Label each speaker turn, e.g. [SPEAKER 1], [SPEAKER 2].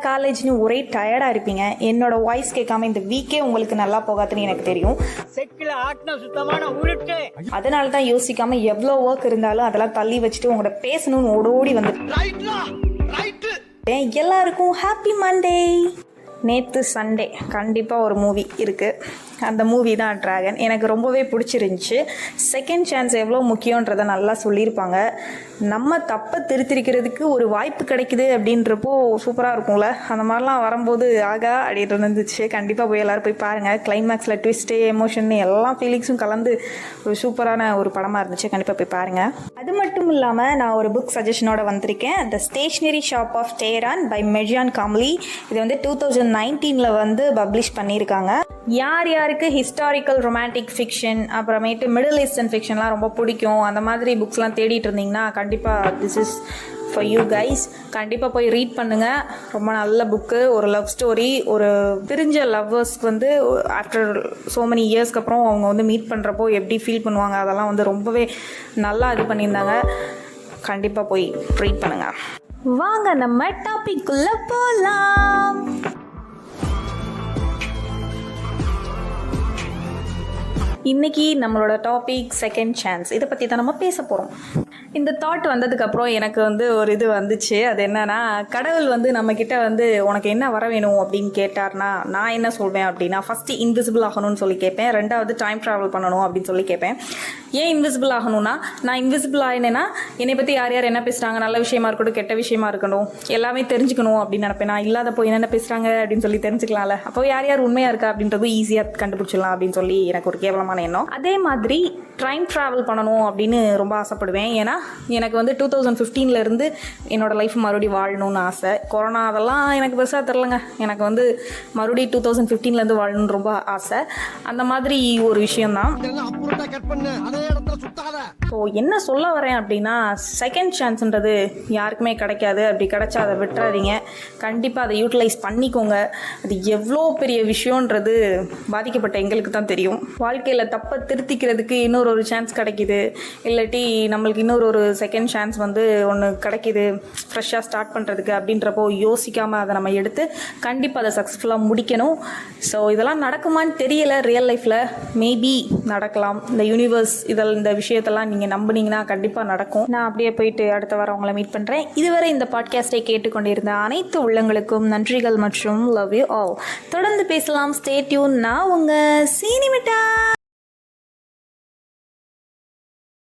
[SPEAKER 1] காலேஜ்னு ஒரே டயர்டாக இருப்பீங்க. என்னோட வாய்ஸ் கேட்காம இந்த வீக்கே உங்களுக்கு நல்லா போகாதுன்னு எனக்கு தெரியும். அதனால தான் யோசிக்காம எவ்வளோ ஒர்க் இருந்தாலும் அதெல்லாம் தள்ளி வச்சுட்டு உங்களோட பேசணும்னு ஓடோடி வந்துட்டு எல்லாருக்கும் ஹாப்பி மண்டே. நேற்று சண்டே கண்டிப்பாக ஒரு மூவி இருக்குது. அந்த மூவி தான் ட்ராகன். எனக்கு ரொம்பவே பிடிச்சிருந்துச்சி. செகண்ட் சான்ஸ் எவ்வளோ முக்கியன்றதை நல்லா சொல்லியிருப்பாங்க. நம்ம தப்பை திருத்திருக்கிறதுக்கு ஒரு வாய்ப்பு கிடைக்குது அப்படின்றப்போ சூப்பராக இருக்கும்ல. அந்த மாதிரிலாம் வரும்போது ஆகா அப்படின்னு இருந்துச்சு. கண்டிப்பாக போய் எல்லோரும் போய் பாருங்கள். கிளைமேக்ஸில் ட்விஸ்ட்டு, எமோஷன் எல்லா ஃபீலிங்ஸும் கலந்து ஒரு சூப்பரான ஒரு படமாக இருந்துச்சு. கண்டிப்பாக போய் பாருங்கள். அது மட்டும் இல்லாமல் நான் ஒரு புக் சஜஷனோட வந்திருக்கேன். The stationery shop of Tehran by Marjan Kamali. இது வந்து 2019 வந்து பப்ளிஷ் பண்ணியிருக்காங்க. யார் யாருக்கு ஹிஸ்டாரிக்கல் ரொமான்டிக் ஃபிக்ஷன் அப்புறமேட்டு மிடில் ஈஸ்டர்ன் ஃபிக்ஷன்லாம் ரொம்ப பிடிக்கும், அந்த மாதிரி புக்ஸ்லாம் தேடிட்டு இருந்தீங்கன்னா கண்டிப்பாக this is for you guys. கண்டிப்பாக போய் ரீட் பண்ணுங்கள். ரொம்ப நல்ல புக்கு. ஒரு லவ் ஸ்டோரி. ஒரு பிரிஞ்ச லவ்வர்ஸ்க்கு வந்து ஆஃப்டர் ஸோ மெனி இயர்ஸ்க்கு அப்புறம் அவங்க வந்து மீட் பண்ணுறப்போ எப்படி ஃபீல் பண்ணுவாங்க, அதெல்லாம் வந்து ரொம்பவே நல்லா இது பண்ணியிருந்தாங்க. கண்டிப்பாக போய் ரீட் பண்ணுங்கள். வாங்க நம்ம டாபிக்குள்ளே போகலாம். இன்றைக்கி நம்மளோட டாபிக் செகண்ட் சான்ஸ். இதை பற்றி தான் நம்ம பேச போகிறோம். இந்த தாட் வந்ததுக்கப்புறம் எனக்கு வந்து ஒரு இது வந்துச்சு. அது என்னென்னா, கடவுள் வந்து நம்மக்கிட்ட வந்து உனக்கு என்ன வர வேணும் அப்படின்னு கேட்டார்னா நான் என்ன சொல்வேன் அப்படின்னா, ஃபஸ்ட்டு இன்விசிபிள் ஆகணும்னு சொல்லி கேட்பேன். ரெண்டாவது டைம் ட்ராவல் பண்ணணும் அப்படின்னு சொல்லி கேட்பேன். ஏன் இன்விசிபிள் ஆகணும்னா, நான் இன்விசிபிள் ஆகினேன்னா என்னை பற்றி யார் யார் என்ன பேசுகிறாங்க, நல்ல விஷயமா இருக்கட்டும் கெட்ட விஷயமா இருக்கணும், எல்லாமே தெரிஞ்சுக்கணும் அப்படின்னு நினைப்பேன். நான் இல்லாதப்போ என்னென்ன பேசுகிறாங்க அப்படின்னு சொல்லி தெரிஞ்சுக்கலாம்ல. அப்போ யார் யார் உண்மையாக இருக்கா அப்படின்றது ஈஸியாக கண்டுபிடிச்சிடலாம் அப்படின்னு சொல்லி எனக்கு ஒரு கேவலமான எண்ணம். அதே மாதிரி டைம் ட்ராவல் பண்ணணும் அப்படின்னு ரொம்ப ஆசைப்படுவேன். ஏன்னா எனக்கு வந்து 2015 என்னோட லைஃப் மறுபடியும் வாழணும்னு ஆசை. கொரோனா அதெல்லாம் எனக்கு பெருசாக தெரிலங்க. எனக்கு வந்து மறுபடியும் 2015 வாழணும்னு ரொம்ப ஆசை. அந்த மாதிரி ஒரு விஷயம்தான். ஸோ என்ன சொல்ல வரேன் அப்படின்னா, செகண்ட் சான்ஸ்ன்றது யாருக்குமே கிடைக்காது. அப்படி கிடைச்சா அதை விட்டுறாதீங்க. கண்டிப்பாக அதை யூட்டிலைஸ் பண்ணிக்கோங்க. அது எவ்வளோ பெரிய விஷயன்றது பாதிக்கப்பட்ட எங்களுக்கு தான் தெரியும். வாழ்க்கையில் தப்பை திருத்திக்கிறதுக்கு இன்னொரு சான்ஸ் கிடைக்கிது, இல்லாட்டி நம்மளுக்கு இன்னொரு செகண்ட் சான்ஸ் வந்து ஒன்று கிடைக்கிது ஃப்ரெஷ்ஷாக ஸ்டார்ட் பண்ணுறதுக்கு அப்படின்றப்போ யோசிக்காமல் அதை நம்ம எடுத்து கண்டிப்பாக அதை சக்ஸஸ்ஃபுல்லாக முடிக்கணும். ஸோ இதெல்லாம் நடக்குமான்னு தெரியலை. ரியல் லைஃப்பில் மேபி நடக்கலாம். இந்த யூனிவர்ஸ் இந்த விஷயத்தெல்லாம் நீங்கள் நம்பினீங்கன்னா கண்டிப்பாக நடக்கும். நான் அப்படியே போயிட்டு அடுத்த வாரம் உங்களை மீட் பண்ணுறேன். இதுவரை இந்த பாட்காஸ்ட்டை கேட்டுக்கொண்டிருந்த அனைத்து உள்ளங்களுக்கும் நன்றிகள் மற்றும் லவ் யூ ஆல். தொடர்ந்து பேசலாம். Stay tune. நான் உங்கள் சீனி மிட்டாய்.